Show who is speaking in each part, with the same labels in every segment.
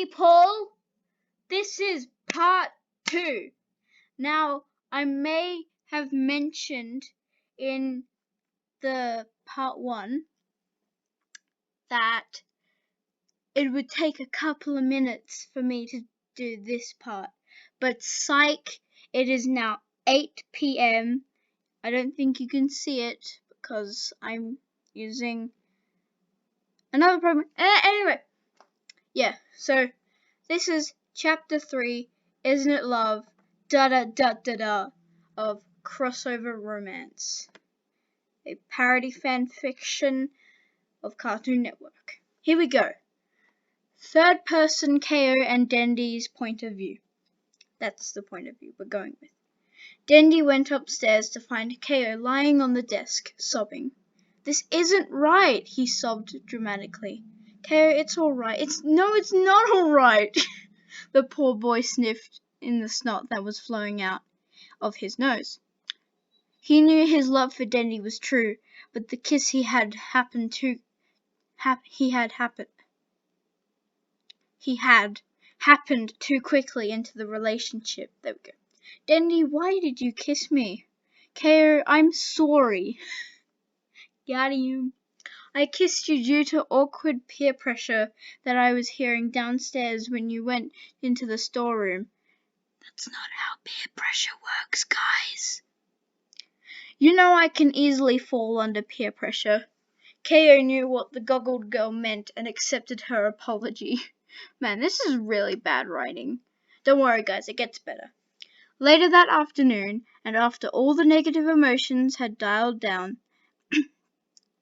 Speaker 1: people. This is part 2. Now, I may have mentioned in the part 1 that it would take a couple of minutes for me to do this part. But psych, it is now 8 p.m. I don't think you can see it because I'm using another program. Anyway, yeah, so this is chapter 3, Isn't It Love? Da da da da da of Crossover Romance, a parody fan fiction of Cartoon Network. Here we go. Third person KO and Dendy's point of view. That's the point of view we're going with. Dendy went upstairs to find KO lying on the desk, sobbing. This isn't right, he sobbed dramatically. KO, it's all right. It's not all right. The poor boy sniffed in the snot that was flowing out of his nose. He knew his love for Dendy was true, but the kiss he had happened too quickly into the relationship. There we go. Dendy, why did you kiss me? KO, I'm sorry. Got him. I kissed you due to awkward peer pressure that I was hearing downstairs when you went into the storeroom. That's not how peer pressure works, guys. You know I can easily fall under peer pressure. KO knew what the goggled girl meant and accepted her apology. Man, this is really bad writing. Don't worry, guys, it gets better. Later that afternoon, and after all the negative emotions had dialed down,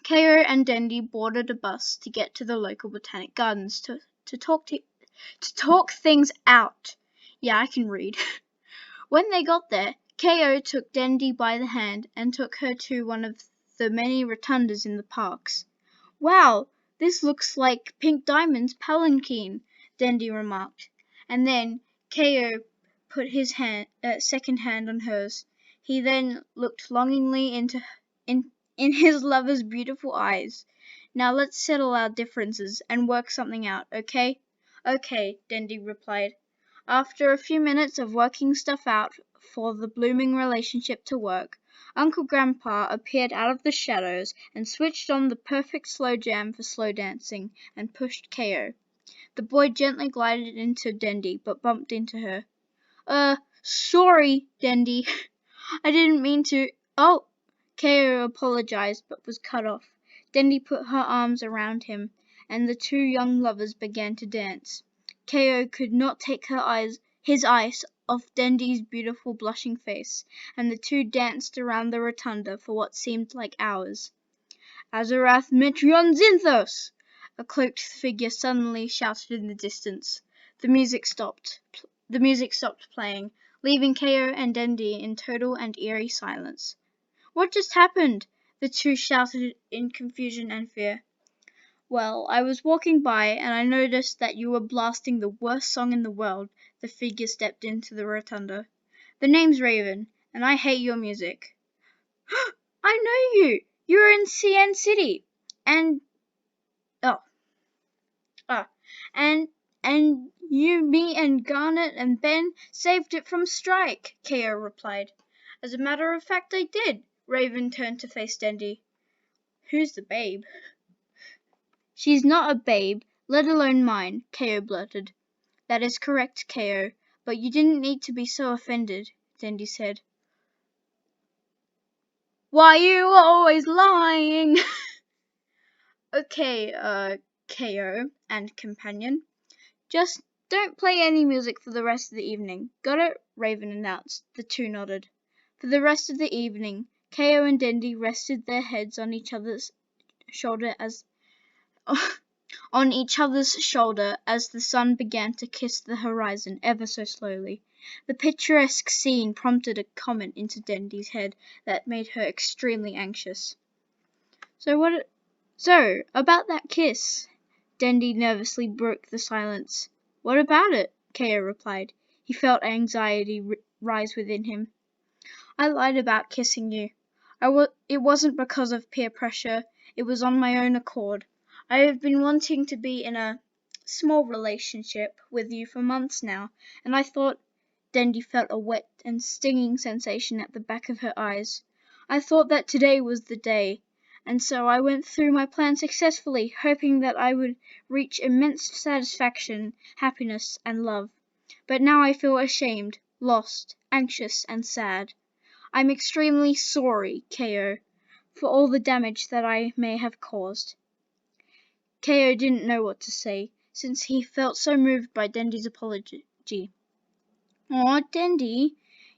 Speaker 1: KO and Dendy boarded a bus to get to the local botanic gardens to talk things out. Yeah, I can read. When they got there, KO took Dendy by the hand and took her to one of the many rotundas in the parks. Wow, this looks like Pink Diamond's palanquin, Dendy remarked. And then KO put his second hand on hers. He then looked longingly in his lover's beautiful eyes. Now let's settle our differences and work something out, okay? Okay, Dendy replied. After a few minutes of working stuff out for the blooming relationship to work, Uncle Grandpa appeared out of the shadows and switched on the perfect slow jam for slow dancing and pushed KO. The boy gently glided into Dendy but bumped into her. Sorry, Dendy. I didn't mean to. Oh! KO apologized but was cut off. Dendy put her arms around him, and the two young lovers began to dance. KO could not take his eyes off Dendy's beautiful blushing face, and the two danced around the rotunda for what seemed like hours. Azarath Metreon Zinthos! A cloaked figure suddenly shouted in the distance. The music stopped playing, leaving KO and Dendy in total and eerie silence. What just happened? The two shouted in confusion and fear. Well, I was walking by and I noticed that you were blasting the worst song in the world. The figure stepped into the rotunda. The name's Raven, and I hate your music. I know you! You're in CN City! And you, me, and Garnet and Ben saved it from strike, KO replied. As a matter of fact, I did. Raven turned to face Dendy. Who's the babe? She's not a babe, let alone mine, KO blurted. That is correct, KO, but you didn't need to be so offended, Dendy said. Why you always lying? Okay, KO and companion. Just don't play any music for the rest of the evening. Got it? Raven announced. The two nodded. For the rest of the evening, KO and Dendy rested their heads on each other's shoulder as the sun began to kiss the horizon ever so slowly. The picturesque scene prompted a comment into Dendy's head that made her extremely anxious. So, about that kiss? Dendy nervously broke the silence. What about it? KO replied. He felt anxiety rise within him. I lied about kissing you. It wasn't because of peer pressure. It was on my own accord. I have been wanting to be in a small relationship with you for months now, and I thought Dendy felt a wet and stinging sensation at the back of her eyes. I thought that today was the day, and so I went through my plan successfully, hoping that I would reach immense satisfaction, happiness, and love. But now I feel ashamed, lost, anxious, and sad. I'm extremely sorry, Ko, for all the damage that I may have caused. Ko didn't know what to say, since he felt so moved by Dendy's apology. Aw, Dendy,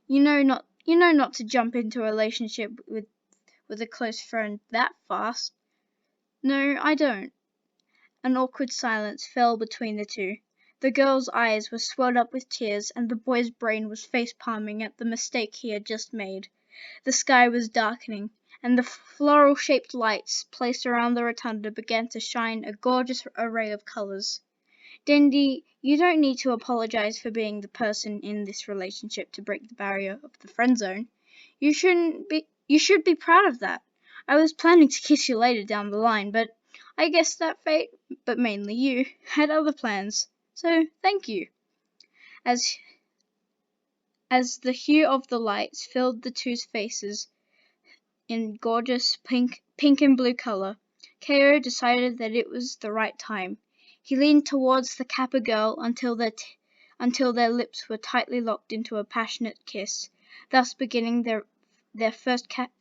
Speaker 1: you know not to jump into a relationship with a close friend that fast. No, I don't. An awkward silence fell between the two. The girl's eyes were swelled up with tears, and the boy's brain was face-palming at the mistake he had just made. The sky was darkening, and the floral-shaped lights placed around the rotunda began to shine a gorgeous array of colors. Dendy, you don't need to apologize for being the person in this relationship to break the barrier of the friend zone. You should be proud of that. I was planning to kiss you later down the line, but I guess that fate, but mainly you, had other plans. So thank you. As the hue of the lights filled the two's faces in gorgeous pink and blue color, Ko decided that it was the right time. He leaned towards the Kappa girl until their lips were tightly locked into a passionate kiss, thus beginning their first chapter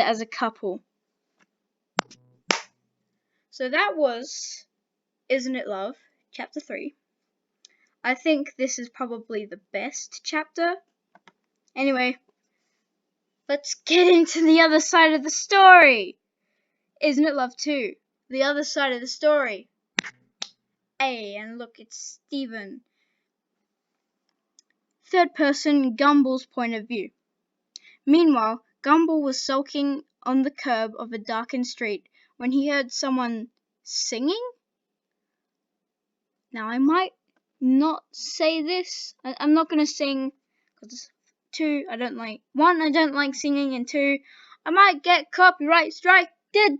Speaker 1: as a couple. So that was Isn't It Love, Chapter 3. I think this is probably the best chapter. Anyway, let's get into the other side of the story. Isn't It Love 2? The other side of the story. Hey, and look, it's Stephen. Third person, Gumball's point of view. Meanwhile, Gumball was sulking on the curb of a darkened street when he heard someone singing? Now, I might not say this. I'm not going to sing because I don't like singing, and two, I might get copyright strike. Did.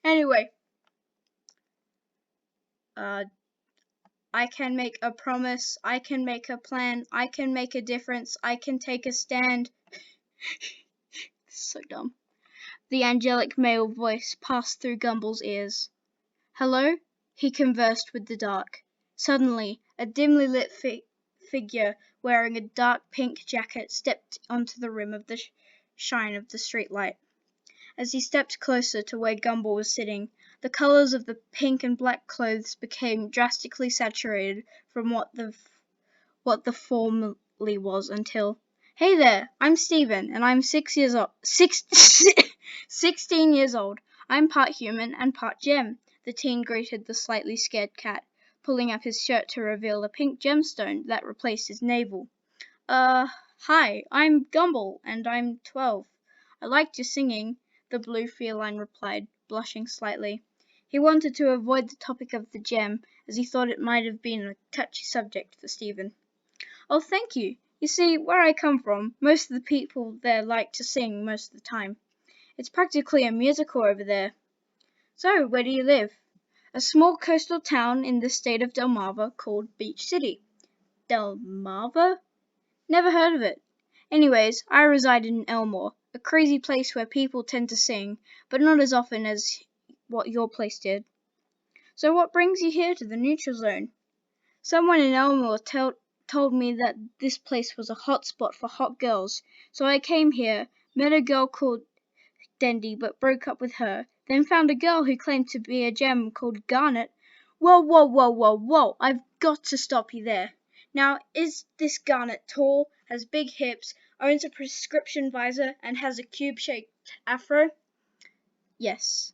Speaker 1: Anyway, I can make a promise, I can make a plan, I can make a difference, I can take a stand. So dumb. The angelic male voice passed through Gumball's ears. Hello? He conversed with the dark. Suddenly, a dimly lit figure wearing a dark pink jacket stepped onto the rim of the shine of the street light. As he stepped closer to where Gumball was sitting, the colors of the pink and black clothes became drastically saturated from what the formerly was until, hey there, I'm Steven, and I'm 16 years old. I'm part human and part gem, the teen greeted the slightly scared cat, pulling up his shirt to reveal a pink gemstone that replaced his navel. Hi, I'm Gumball, and I'm 12. I liked your singing, the blue feline replied, blushing slightly. He wanted to avoid the topic of the gem, as he thought it might have been a touchy subject for Stephen. Oh, thank you. You see, where I come from, most of the people there like to sing most of the time. It's practically a musical over there. So, where do you live? A small coastal town in the state of Delmarva called Beach City. Delmarva? Never heard of it. Anyways, I reside in Elmore, a crazy place where people tend to sing, but not as often as what your place did. So what brings you here to the neutral zone? Someone in Elmore told me that this place was a hot spot for hot girls, so I came here, met a girl called Dendy but broke up with her, then found a girl who claimed to be a gem called Garnet. Whoa, I've got to stop you there. Now, is this Garnet tall, has big hips, owns a prescription visor, and has a cube-shaped afro? Yes.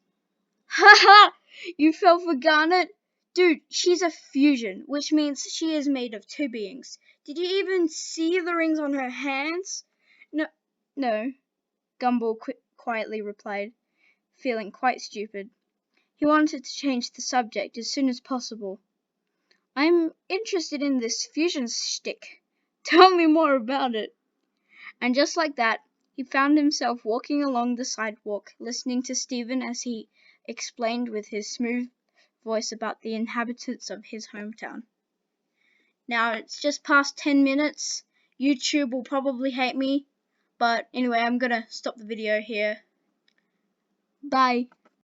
Speaker 1: Ha ha! You fell for Garnet? Dude, she's a fusion, which means she is made of two beings. Did you even see the rings on her hands? No, Gumball quietly replied, feeling quite stupid. He wanted to change the subject as soon as possible. I'm interested in this fusion shtick. Tell me more about it. And just like that, he found himself walking along the sidewalk, listening to Stephen as he explained with his smooth voice about the inhabitants of his hometown. Now it's just past 10 minutes. YouTube will probably hate me, but anyway, I'm gonna stop the video here. Bye.